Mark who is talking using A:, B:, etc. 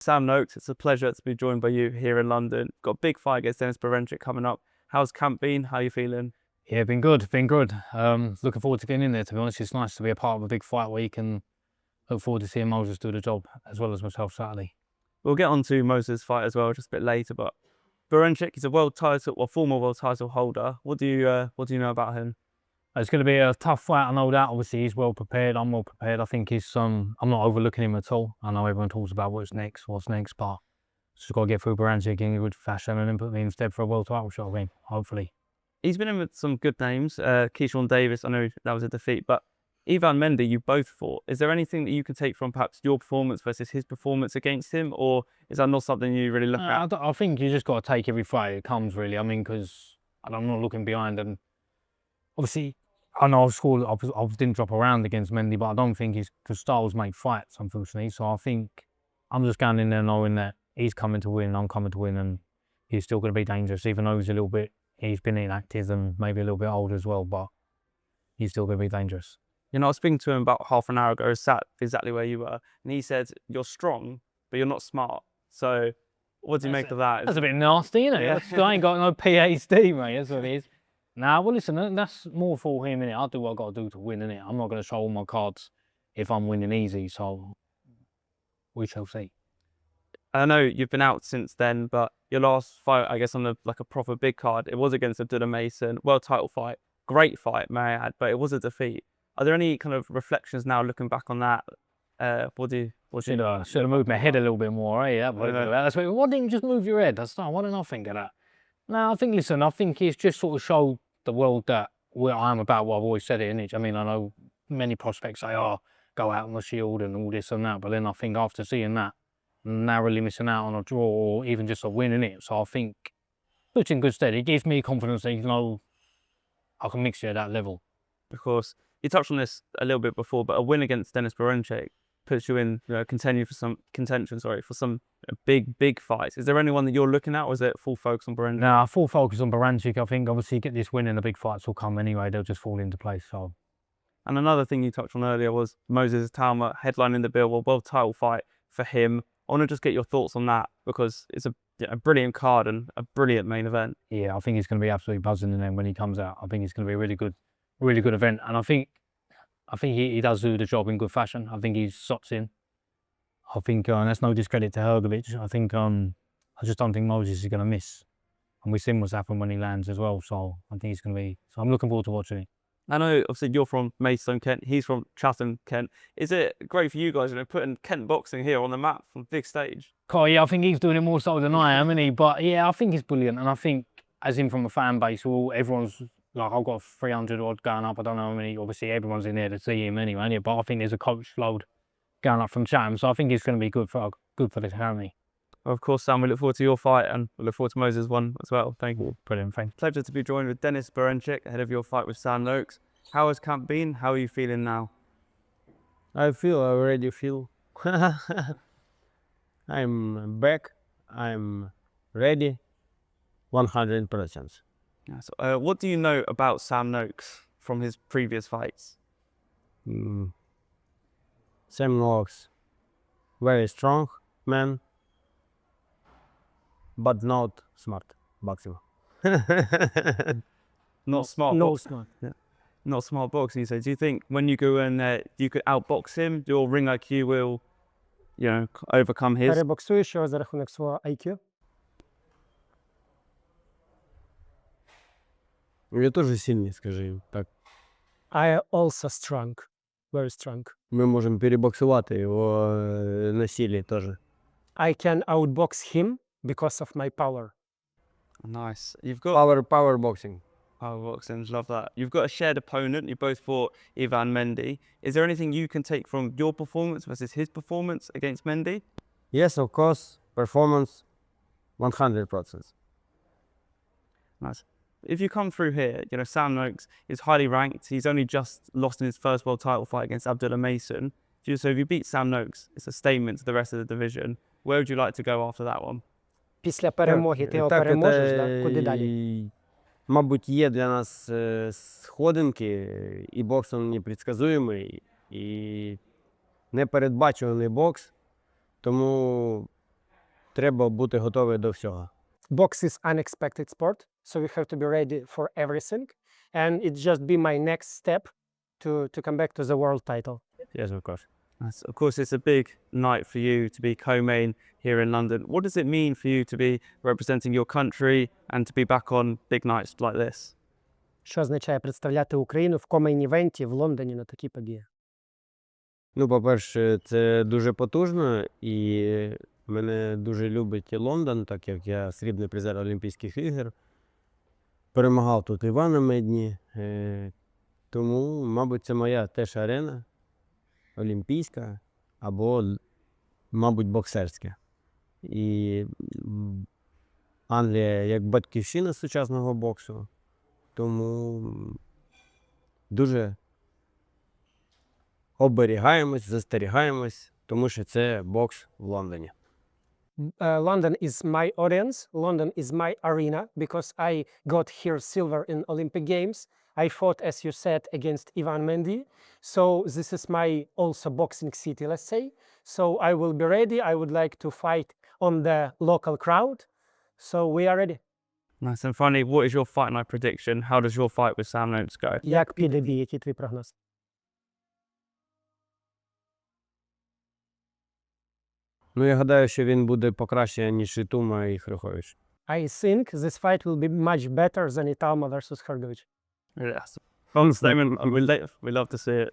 A: Sam Noakes, it's a pleasure to be joined by you here in London. Got a big fight against Dennis Berinchyk coming up. How's camp been? How are you feeling?
B: Yeah, been good, been good. Looking forward to getting in there, to be honest. It's nice to be a part of a big fight week and look forward to seeing Moses do the job, as well as myself Saturday.
A: We'll get on to Moses' fight as well, just a bit later, but Berinchyk, he's a world title, or former world title holder. What do you know about him?
B: It's going to be a tough fight, I know that. Obviously, he's well prepared, I'm well prepared. I think I'm not overlooking him at all. I know everyone talks about what's next, but just got to get through Berinchyk in a good fashion and then put me instead for a world title shot, I mean, hopefully.
A: He's been in with some good names. Keyshawn Davis, I know that was a defeat, but Ivan Mendy, you both fought. Is there anything that you can take from perhaps your performance versus his performance against him, or is that not something you really look at?
B: I think you just got to take every fight it comes, really. I mean, because I'm not looking behind, and obviously, I know I didn't drop around against Mendy, but I don't think his styles make fights, unfortunately. So I think I'm just going in there knowing that he's coming to win, I'm coming to win, and he's still going to be dangerous, even though he's been inactive and maybe a little bit old as well, but he's still going to be dangerous.
A: You know, I was speaking to him about half an hour ago, sat exactly where you were, and he said, you're strong, but you're not smart. So what do you make of that?
B: That's a bit nasty, isn't it? Yeah. I ain't got no PhD, mate, that's what it is. Nah, well, listen, that's more for him, innit? I'll do what I've got to do to win, innit? I'm not going to show all my cards if I'm winning easy, so we shall see.
A: I know you've been out since then, but your last fight, I guess, on a proper big card, it was against Abdullah Mason, world title fight, great fight, may I add, but it was a defeat. Are there any kind of reflections now looking back on that? Should
B: have moved my head a little bit more, eh? Why didn't you just move your head? Why didn't I think of that? No, I think it's just sort of showed the world that I am about what I've always said it, innit? I mean, I know many prospects say, oh, go out on the shield and all this and that, but then I think after seeing that, narrowly missing out on a draw or even just a win, innit? So I think it's in good stead. It gives me confidence that, I can mix it at that level.
A: Of course, you touched on this a little bit before, but a win against Dennis Berinchyk puts you in contention for some big fights. Is there anyone that you're looking at, or is it full focus on Berinchyk?
B: No, full focus on Berinchyk. I think obviously get this win and the big fights will come anyway. They'll just fall into place. So.
A: And another thing you touched on earlier was Moses Talma headlining the bill, a world title fight for him. I want to just get your thoughts on that because it's a brilliant card and a brilliant main event.
B: Yeah, I think he's going to be absolutely buzzing in there when he comes out. I think it's going to be a really good event, and I think he does do the job in good fashion. I think he's sots in. I think that's no discredit to Hrgovic. I think I just don't think Moses is going to miss, and we've seen what's happened when he lands as well. So I think he's going to be. So I'm looking forward to watching it.
A: I know, obviously, you're from Maidstone, Kent. He's from Chatham, Kent. Is it great for you guys, putting Kent boxing here on the map from big stage?
B: Oh, yeah, I think he's doing it more so than I am, isn't he? But yeah, I think he's brilliant, and I think, as in from a fan base, everyone's like, I've got 300 odd going up. I don't know how many. Obviously, everyone's in there to see him anyway. But I think there's a coach load going up from Chatham, so I think it's going to be good for the academy.
A: Well, of course, Sam, we look forward to your fight and we look forward to Moses' one as well. Thank you.
B: Brilliant, thank you.
A: Pleasure to be joined with Dennis Berinchyk ahead of your fight with Sam Noakes. How has camp been? How are you feeling now?
C: I already feel. I'm back. I'm ready. 100%.
A: Yeah, so, what do you know about Sam Noakes from his previous fights?
C: Sam Noakes, very strong man, but not smart boxing.
A: Not smart.
C: No smart.
A: Yeah. Not smart boxing. So do you think when you go in there, you could outbox him? Your ring IQ will, overcome his?
D: Перебоксуєш його за рахунок свого IQ?
C: Я тоже сильный, скажи так.
D: I also strong, very strong.
C: Ми можемо перебоксувати його на силі теж.
D: I can outbox him because of my power.
A: Nice. You've got
C: Power boxing.
A: Power boxing, love that. You've got a shared opponent. You both fought Ivan Mendy. Is there anything you can take from your performance versus his performance against Mendy?
C: Yes, of course. Performance, 100%.
A: Nice. If you come through here, Sam Noakes is highly ranked. He's only just lost in his first world title fight against Abdullah Mason. So if you beat Sam Noakes, it's a statement to the rest of the division. Where would you like to go after that one?
D: Після перемоги ти його переможеш, да? Куди далі?
C: Мабуть, є для нас сходинки, і бокс непредсказуємий, і непередбачуваний бокс. Тому треба бути готовий до всього.
D: Box is unexpected sport, so we have to be ready for everything. And it just be my next step to come back to the world title.
C: Yes, of course.
A: Of course, it's a big night for you to be co-main here in London. What does it mean for you to be representing your country and to be back on big nights like this?
D: Що означає представляти Україну в комейн-івенті в Лондоні на такій події?
C: Ну, по-перше, це дуже потужно, і мене дуже любить Лондон, так як я срібний призер Олімпійських ігор. Перемагав тут і в Медні, тому, мабуть, це моя теж арена олімпійська або, мабуть, боксерська. І Англія як батьківщина сучасного боксу, тому дуже оберігаємось, застерігаємось, тому що це бокс в Лондоні.
D: London is my audience. London is my arena because I got here silver in Olympic Games. I fought, as you said, against Ivan Mendy. So this is my also boxing city, let's say. So I will be ready. I would like to fight on the local crowd. So we are ready.
A: Nice. And finally, what is your fight night prediction? How does your fight with Sam Noakes go?
D: Як піде бій? Який твій прогноз?
C: Ну, я гадаю, що він буде покраще, ніж Ітума і Хрюхович.
D: I think this fight will be much better than Itama versus Hrgovic.
A: Yes. Fun statement. We love to see it.